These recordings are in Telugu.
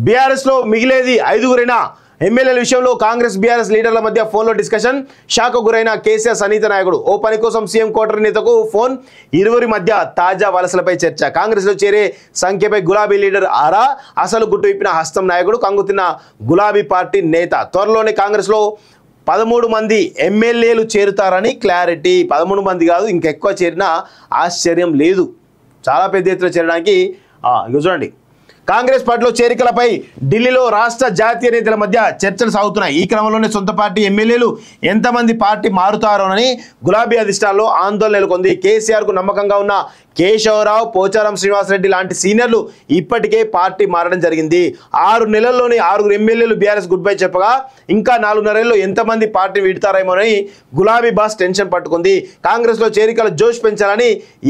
బీఆర్ఎస్ లో మిగిలేది ఐదుగురైనా ఎమ్మెల్యేల విషయంలో కాంగ్రెస్ బీఆర్ఎస్ లీడర్ల మధ్య ఫోన్లో డిస్కషన్. షాక్ గురైన కేసీఆర్ సన్నిహిత నాయకుడు. ఓ పని కోసం సీఎం కోటరీ నేతకు ఫోన్. ఇరువురి మధ్య తాజా వలసలపై చర్చ. కాంగ్రెస్ లో చేరే సంఖ్యపై గులాబీ లీడర్ ఆరా. అసలు గుట్టు విప్పిన హస్తం నాయకుడు. కంగుతిన్న గులాబీ పార్టీ నేత. త్వరలోనే కాంగ్రెస్ లో 13 మంది ఎమ్మెల్యేలు చేరుతారని క్లారిటీ. 13 మంది కాదు, ఇంకెక్కువ చేరినా ఆశ్చర్యం లేదు. చాలా పెద్ద ఎత్తున చేరడానికి చూడండి. కాంగ్రెస్ పార్టీలో చేరికలపై ఢిల్లీలో రాష్ట్ర జాతీయ నేతల మధ్య చర్చలు సాగుతున్నాయి. ఈ క్రమంలోనే సొంత పార్టీ ఎమ్మెల్యేలు ఎంతమంది పార్టీ మారుతారోనని గులాబీ అధిష్టానంలో ఆందోళన నెలకొంది. కేసీఆర్ కు నమ్మకంగా ఉన్న కేశవరావు, పోచారం శ్రీనివాసరెడ్డి లాంటి సీనియర్లు ఇప్పటికే పార్టీ మారడం జరిగింది. 6 నెలల్లోనే 6 ఎమ్మెల్యేలు బీఆర్ఎస్ గుడ్ బై చెప్పగా ఇంకా 4.5 ఎంతమంది పార్టీ విడతారేమోనని గులాబీ బాస్ టెన్షన్ పట్టుకుంది. కాంగ్రెస్ లో చేరికల జోష్ పెంచాలని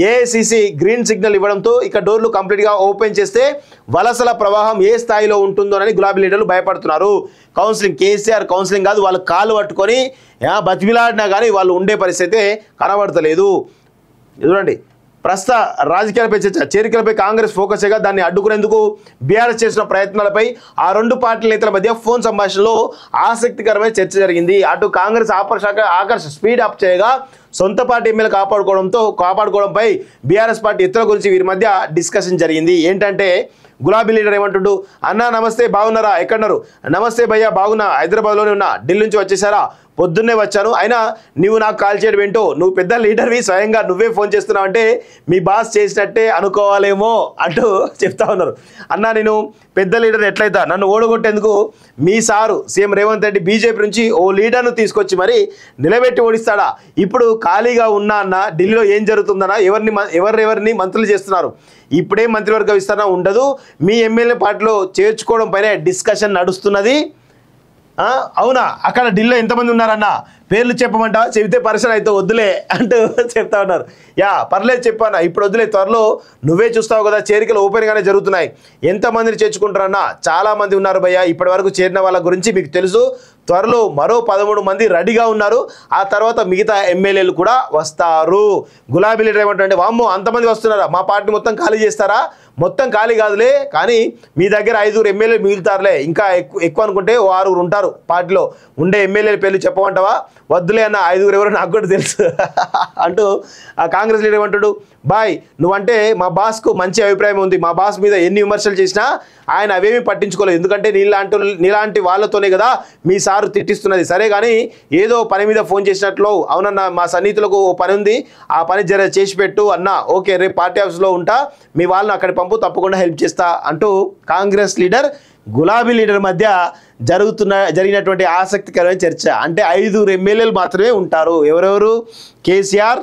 ఏఐసీసీ గ్రీన్ సిగ్నల్ ఇవ్వడంతో ఇక డోర్లు కంప్లీట్ గా ఓపెన్ చేస్తే వలసల ప్రవాహం ఏ స్థాయిలో ఉంటుందోనని గులాబీ లీడర్లు భయపడుతున్నారు. కౌన్సిలింగ్, కేసీఆర్ కౌన్సిలింగ్ కాదు, వాళ్ళు కాళ్ళు పట్టుకొని బతిమిలాడినా కానీ వాళ్ళు ఉండే పరిస్థితి కనబడతలేదు. చూడండి, ప్రస్తుత రాజకీయాలపై చర్చ. చేరికలపై కాంగ్రెస్ ఫోకస్ గా దాన్ని అడ్డుకునేందుకు బీఆర్ఎస్ చేసిన ప్రయత్నాలపై ఆ 2 పార్టీల నేతల మధ్య ఫోన్ సంభాషణలో ఆసక్తికరమైన చర్చ జరిగింది. అటు కాంగ్రెస్ ఆకర్ష స్పీడ్ అప్ చేయగా సొంత పార్టీ ఎమ్మెల్యే కాపాడుకోవడంపై బీఆర్ఎస్ పార్టీ ఎత్తుల గురించి వీరి మధ్య డిస్కషన్ జరిగింది. ఏంటంటే గులాబీ లీడర్ ఏమంటుండు, అన్నా నమస్తే, బాగున్నారా, ఎక్కడున్నారు? నమస్తే భయ్యా, బాగున్నా, హైదరాబాద్లోనే ఉన్నా, ఢిల్లీ నుంచి వచ్చేసారా? పొద్దున్నే వచ్చాను. అయినా నువ్వు నాకు కాల్ చేయడం ఏంటో, నువ్వు పెద్ద లీడర్వి, స్వయంగా నువ్వే ఫోన్ చేస్తున్నావు అంటే మీ బాస్ చేసినట్టే అనుకోవాలేమో అంటూ చెప్తా ఉన్నారు. అన్నా నేను పెద్ద లీడర్ ఎట్లయితా, నన్ను ఓడగొట్టేందుకు మీ sir CM Revanth Reddy BJP నుంచి ఓ లీడర్ను తీసుకొచ్చి మరి నిలబెట్టి ఓడిస్తాడా? ఇప్పుడు ఖాళీగా ఉన్నా అన్న, ఢిల్లీలో ఏం జరుగుతుందన్నా, ఎవరెవరిని మంత్రులు చేస్తున్నారు, ఇప్పుడే మంత్రివర్గ విస్తరణ ఉండదు, మీ ఎమ్మెల్యే పార్టీలో చేర్చుకోవడం పైన డిస్కషన్ నడుస్తున్నది. అవునా, అక్కడ ఢిల్లీలో ఎంతమంది ఉన్నారన్న, పేర్లు చెప్పమంటా, చెబితే పరిశ్రమ అయితే వద్దులే అంటూ చెప్తా ఉన్నారు. పర్లేదు చెప్పానా, ఇప్పుడు వద్దులే, త్వరలో నువ్వే చూస్తావు కదా, చేరికలు ఓపెన్గానే జరుగుతున్నాయి, ఎంతమందిని చేర్చుకుంటారన్నా? చాలా మంది ఉన్నారు భయ్యా, ఇప్పటి వరకు చేరిన వాళ్ళ గురించి మీకు తెలుసు. త్వరలో మరో 13 మంది రెడీగా ఉన్నారు. ఆ తర్వాత మిగతా ఎమ్మెల్యేలు కూడా వస్తారు. గులాబీ లీడర్ ఏమంటారంటే, వామ్మో అంతమంది వస్తున్నారా, మా పార్టీ మొత్తం ఖాళీ చేస్తారా? మొత్తం ఖాళీ కాదులే, కానీ మీ దగ్గర 5 ఎమ్మెల్యేలు మిగులుతారులే, ఇంకా ఎక్కువ అనుకుంటే 6 ఉంటారు పార్టీలో. ఉండే ఎమ్మెల్యేల పేర్లు చెప్పమంటావా? వద్దులే అన్న, 5 ఎవరో నాకు కూడా తెలుసు అంటూ ఆ కాంగ్రెస్ లీడర్ ఏమంటాడు, బాయ్ నువ్వంటే మా బాస్కు మంచి అభిప్రాయం ఉంది, మా బాస్ మీద ఎన్ని విమర్శలు చేసినా ఆయన అవేమీ పట్టించుకోలేదు, ఎందుకంటే నీలాంటి వాళ్ళతోనే కదా మీ సారు తిట్టిస్తున్నది. సరే కానీ ఏదో పని మీద ఫోన్ చేసినట్లు, అవునన్నా మా సన్నిహితులకు ఓ పని ఉంది, ఆ పని చేసి పెట్టు అన్న, ఓకే రేపు పార్టీ ఆఫీస్లో ఉంటా, మీ వాళ్ళని అక్కడి పంపు, తప్పకుండా హెల్ప్ చేస్తా అంటూ కాంగ్రెస్ లీడర్ గులాబీ లీడర్ మధ్య జరిగినటువంటి ఆసక్తికరమైన చర్చ. అంటే 5 ఎమ్మెల్యేలు మాత్రమే ఉంటారు. ఎవరెవరు? కేసీఆర్,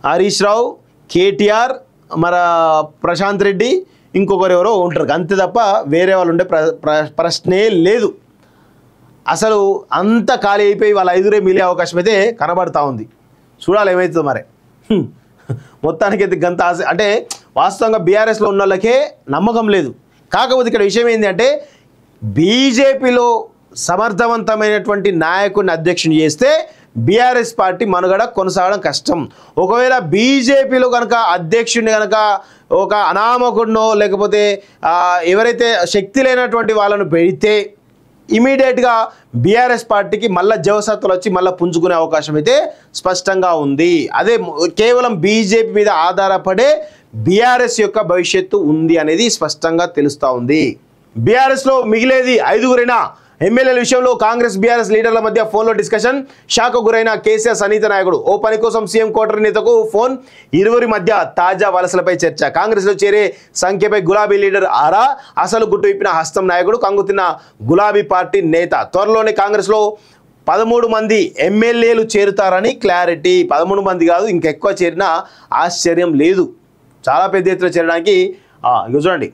హరీష్ రావు, కేటీఆర్, మన ప్రశాంత్ రెడ్డి, ఇంకొకరు ఎవరో ఉంటారు, అంతే తప్ప వేరే వాళ్ళు ఉండే ప్రశ్నే లేదు. అసలు అంత ఖాళీ అయిపోయి వాళ్ళ 5 మిగిలే అవకాశం అయితే కనబడతా ఉంది. చూడాలి ఏమవుతుందో మరి. మొత్తానికి అయితే గంత ఆశ, అంటే వాస్తవంగా బీఆర్ఎస్లో ఉన్న వాళ్ళకే నమ్మకం లేదు. కాకపోతే ఇక్కడ విషయం ఏంటి అంటే, బీజేపీలో సమర్థవంతమైనటువంటి నాయకుడిని అధ్యక్షుని చేస్తే బీఆర్ఎస్ పార్టీ మనుగడ కొనసాగడం కష్టం. ఒకవేళ బీజేపీలో కనుక అధ్యక్షుడిని కనుక ఒక అనామకుడినో లేకపోతే ఎవరైతే శక్తి లేనటువంటి వాళ్ళను పెడితే ఇమీడియట్గా బీఆర్ఎస్ పార్టీకి మళ్ళీ జవసత్తులు వచ్చి మళ్ళీ పుంజుకునే అవకాశం అయితే స్పష్టంగా ఉంది. అదే కేవలం బీజేపీ మీద ఆధారపడే బీఆర్ఎస్ యొక్క భవిష్యత్తు ఉంది అనేది స్పష్టంగా తెలుస్తూ ఉంది. బీఆర్ఎస్లో మిగిలేది ఐదుగురైనా ఎమ్మెల్యేల విషయంలో కాంగ్రెస్ బీఆర్ఎస్ లీడర్ల మధ్య ఫోన్లో డిస్కషన్. షాక్ గురైన కేసీఆర్ సన్నిహిత నాయకుడు. ఓ పని కోసం సీఎం కోటరీ నేతకు ఫోన్. ఇరువురి మధ్య తాజా వలసలపై చర్చ. కాంగ్రెస్ లో చేరే సంఖ్యపై గులాబీ లీడర్ ఆరా. అసలు గుట్టు విప్పిన హస్తం నాయకుడు. కంగుతిన్న గులాబీ పార్టీ నేత. త్వరలోనే కాంగ్రెస్ లో 13 మంది ఎమ్మెల్యేలు చేరుతారని క్లారిటీ. 13 మంది కాదు, ఇంకెక్కువ చేరినా ఆశ్చర్యం లేదు. చాలా పెద్ద ఎత్తున చేరడానికి చూడండి.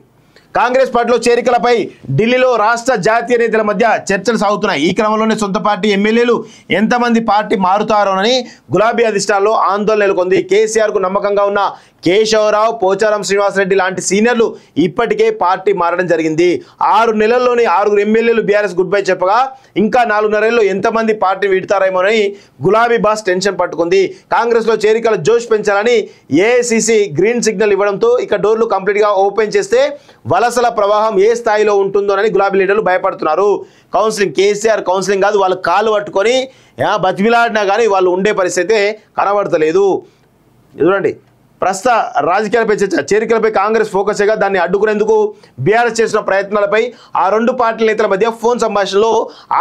కాంగ్రెస్ పార్టీలో చేరికలపై ఢిల్లీలో రాష్ట్ర జాతీయ నేతల మధ్య చర్చలు సాగుతున్నాయి. ఈ క్రమంలోనే సొంత పార్టీ ఎమ్మెల్యేలు ఎంతమంది పార్టీ మారుతారోనని గులాబీ అధిష్టానంలో ఆందోళన నెలకొంది. కేసీఆర్ కు నమ్మకంగా ఉన్న కేశవరావు, పోచారం శ్రీనివాసరెడ్డి లాంటి సీనియర్లు ఇప్పటికే పార్టీ మారడం జరిగింది. 6 నెలల్లోనే 6 ఎమ్మెల్యేలు బీఆర్ఎస్ గుడ్ బై చెప్పగా ఇంకా 4.5 ఎంతమంది పార్టీ విడతారేమోనని గులాబీ బాస్ టెన్షన్ పట్టుకుంది. కాంగ్రెస్లో చేరికల జోష్ పెంచాలని ఏఐసిసి గ్రీన్ సిగ్నల్ ఇవ్వడంతో ఇక డోర్లు కంప్లీట్గా ఓపెన్ చేస్తే వలసల ప్రవాహం ఏ స్థాయిలో ఉంటుందోనని గులాబీ లీడర్లు భయపడుతున్నారు. కౌన్సిలింగ్, కేసీఆర్ కౌన్సిలింగ్ కాదు, వాళ్ళు కాళ్ళు పట్టుకొని బతిమిలాడినా కానీ వాళ్ళు ఉండే పరిస్థితి కనబడతలేదు. చూడండి, ప్రస్తుత రాజకీయాలపై చర్చ, చేరికలపై కాంగ్రెస్ ఫోకస్ చేయగా దాన్ని అడ్డుకునేందుకు బీఆర్ఎస్ చేసిన ప్రయత్నాలపై ఆ 2 పార్టీల నేతల మధ్య ఫోన్ సంభాషణలో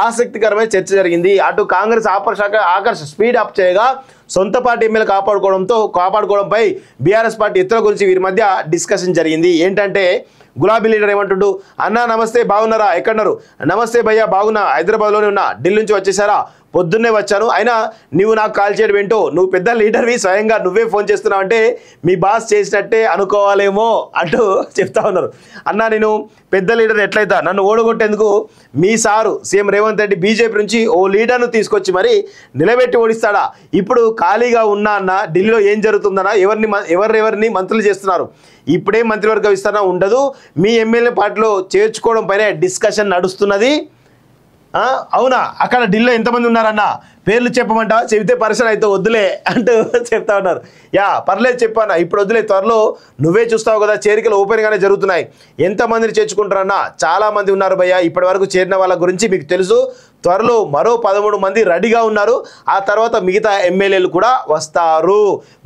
ఆసక్తికరమైన చర్చ జరిగింది. అటు కాంగ్రెస్ ఆకర్ష స్పీడ్ అప్ చేయగా సొంత పార్టీ ఎమ్మెల్యే కాపాడుకోవడంపై బీఆర్ఎస్ పార్టీ ఎత్తుల గురించి వీరి మధ్య డిస్కషన్ జరిగింది. ఏంటంటే గులాబీ లీడర్ ఏమంటుండు, అన్నా నమస్తే బాగున్నారా, ఎక్కడున్నారు? నమస్తే భయ్యా బాగున్నా, హైదరాబాద్లోనే ఉన్నా, ఢిల్లీ నుంచి వచ్చేసారా? పొద్దున్నే వచ్చాను. అయినా నువ్వు నాకు కాల్ చేయడం ఏంటో, నువ్వు పెద్ద లీడర్వి, స్వయంగా నువ్వే ఫోన్ చేస్తున్నావు అంటే మీ బాస్ చేసినట్టే అనుకోవాలేమో అంటూ చెప్తా ఉన్నారు. అన్నా నేను పెద్ద లీడర్ ఎట్లయితా, నన్ను ఓడగొట్టేందుకు మీ sir CM Revanth Reddy BJP నుంచి ఓ లీడర్ను తీసుకొచ్చి మరి నిలబెట్టి ఓడిస్తాడా? ఇప్పుడు ఖాళీగా ఉన్నా అన్న, ఢిల్లీలో ఏం జరుగుతుందన్నా, ఎవరెవరిని మంత్రులు చేస్తున్నారు, ఇప్పుడే మంత్రివర్గ విస్తరణ ఉండదు, మీ ఎమ్మెల్యే పార్టీలో చేర్చుకోవడం పైన డిస్కషన్ నడుస్తున్నది. అవునా, అక్కడ ఢిల్లీలో ఎంతమంది ఉన్నారన్న, పేర్లు చెప్పమంటా, చెబితే పరిశ్రమ అయితే వద్దులే అంటూ చెప్తా ఉన్నారు. పర్లేదు చెప్పానా, ఇప్పుడు వద్దులే, త్వరలో నువ్వే చూస్తావు కదా, చేరికలు ఓపెన్గానే జరుగుతున్నాయి, ఎంతమందిని చేర్చుకుంటారన్నా? చాలా మంది ఉన్నారు భయ్యా, ఇప్పటి వరకు చేరిన వాళ్ళ గురించి మీకు తెలుసు, త్వరలో మరో 13 మంది రెడీగా ఉన్నారు, ఆ తర్వాత మిగతా ఎమ్మెల్యేలు కూడా వస్తారు.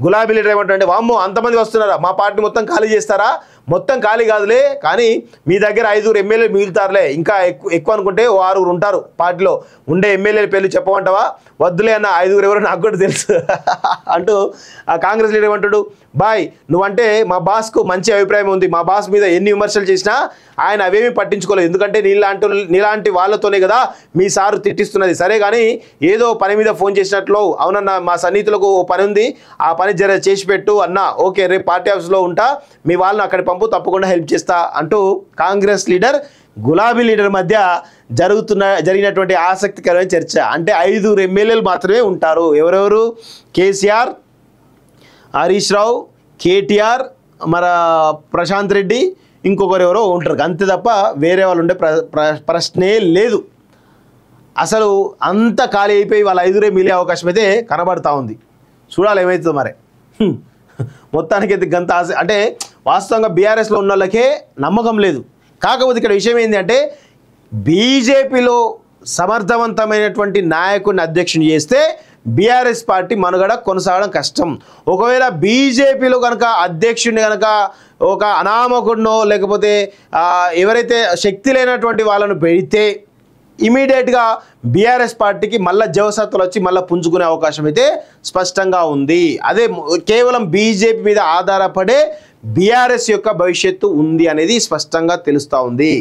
గులాబీ లీడర్ ఏమంటారంటే, వామ్మో అంతమంది వస్తున్నారా, మా పార్టీ మొత్తం ఖాళీ చేస్తారా? మొత్తం ఖాళీ కాదులే, కానీ మీ దగ్గర 5 ఎమ్మెల్యేలు మిగులుతారులే, ఇంకా ఎక్కువ అనుకుంటే 6 ఉంటారు పార్టీలో, ఉండే ఎమ్మెల్యేల పేర్లు చెప్పమంటావా? వద్దులే అన్న, 5 ఎవరో నాకు కూడా తెలుసు అంటూ ఆ కాంగ్రెస్ లీడర్ ఏమంటాడు, బాయ్ నువ్వంటే మా బాస్కు మంచి అభిప్రాయం ఉంది, మా బాస్ మీద ఎన్ని విమర్శలు చేసినా ఆయన అవేమీ పట్టించుకోలేదు, ఎందుకంటే నీలాంటి వాళ్ళతోనే కదా మీ సారు తిట్టిస్తున్నది. సరే కానీ ఏదో పని మీద ఫోన్ చేసినట్లు, అవునన్నా మా సన్నిహితులకు ఓ పని ఉంది, ఆ పని చేసి పెట్టు అన్న, ఓకే రేపు పార్టీ ఆఫీస్లో ఉంటా, మీ వాళ్ళని అక్కడి పంపు, తప్పకుండా హెల్ప్ చేస్తా అంటూ కాంగ్రెస్ లీడర్ గులాబీ లీడర్ మధ్య జరిగినటువంటి ఆసక్తికరమైన చర్చ. అంటే 5 ఎమ్మెల్యేలు మాత్రమే ఉంటారు. ఎవరెవరు? కేసీఆర్, హరీష్ రావు, కేటీఆర్, మన ప్రశాంత్ రెడ్డి, ఇంకొకరు ఎవరో ఉంటారు, అంతే తప్ప వేరే వాళ్ళు ఉండే ప్రశ్నే లేదు. అసలు అంత ఖాళీ అయిపోయి వాళ్ళ 5 మిగిలే అవకాశం అయితే కనబడతా ఉంది. చూడాలి ఏమవుతుందో మరి. మొత్తానికి అయితే గంత ఆశ, అంటే వాస్తవంగా బీఆర్ఎస్లో ఉన్న వాళ్ళకే నమ్మకం లేదు. కాకపోతే ఇక్కడ విషయం ఏంటి అంటే, బీజేపీలో సమర్థవంతమైనటువంటి నాయకుడిని అధ్యక్షుని చేస్తే బీఆర్ఎస్ పార్టీ మనుగడ కొనసాగడం కష్టం. ఒకవేళ బీజేపీలో కనుక అధ్యక్షుడిని కనుక ఒక అనామకుడినో లేకపోతే ఎవరైతే శక్తి లేనటువంటి వాళ్ళను పెడితే ఇమీడియట్గా బీఆర్ఎస్ పార్టీకి మళ్ళీ జవసత్తులు వచ్చి మళ్ళీ పుంజుకునే అవకాశం అయితే స్పష్టంగా ఉంది. అదే కేవలం బీజేపీ మీద ఆధారపడే బీఆర్ఎస్ యొక్క భవిష్యత్తు ఉంది అనేది స్పష్టంగా తెలుస్తూ ఉంది.